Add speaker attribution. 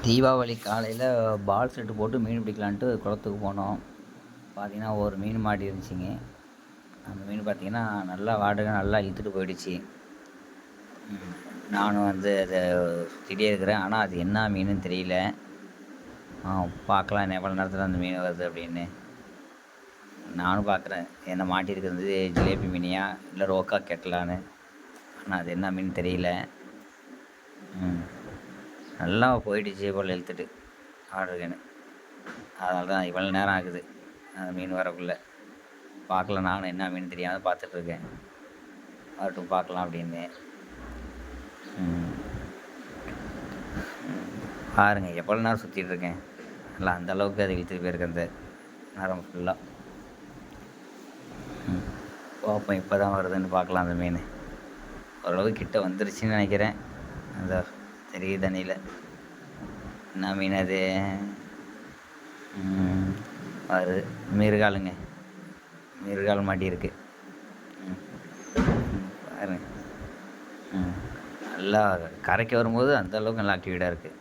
Speaker 1: தீபாவளி காலையில் பால் செட்டு போட்டு மீன் பிடிக்கலான்ட்டு குளத்துக்கு போனோம். பார்த்தீங்கன்னா ஒரு மீன் மாட்டி இருந்துச்சுங்க. அந்த மீன் பார்த்தீங்கன்னா நல்லா வாடகை நல்லா இழுத்துட்டு போயிடுச்சு. நானும் வந்து அதை சுற்றிட்டே இருக்கிறேன். ஆனால் அது என்ன மீனுன்னு தெரியல. பார்க்கலாம் எவ்வளோ நேரத்தில் அந்த மீன் வருது அப்படின்னு. நானும் பார்க்குறேன் என்ன மாட்டியிருக்கிறது ஜிலேபி மீனியா இல்லை ரோக்கா கெட்டலான்னு. ஆனால் அது என்ன மீன் தெரியல. நல்லா போயிடுச்சு போல் இழுத்துட்டு ஆர்டருக்குன்னு. அதனால தான் இவ்வளோ நேரம் ஆகுது அந்த மீன் வரக்குள்ளே. பார்க்கல, நானும் என்ன மீன் தெரியாமல் பார்த்துட்ருக்கேன். வரட்டும் பார்க்கலாம் அப்படின்னு. பாருங்கள் எவ்வளோ நேரம் சுற்றிட்டுருக்கேன். நல்லா அந்தளவுக்கு அது இழுத்துட்டு போயிருக்கேன் அந்த நேரம் ஃபுல்லாக. பார்ப்போம் இப்போ தான் வருதுன்னு பார்க்கலாம் அந்த மீன். ஓரளவு கிட்ட வந்துருச்சுன்னு நினைக்கிறேன். அந்த பெரிய தண்ணியில் என்ன மீன் அது? அது மிருகாலுங்க, மிருகால் மாட்டியிருக்கு. பாருங்க, நல்லா கரைக்கு வரும்போது அந்தளவுக்கு நல்லா ஆக்டிவேட்டாக இருக்குது.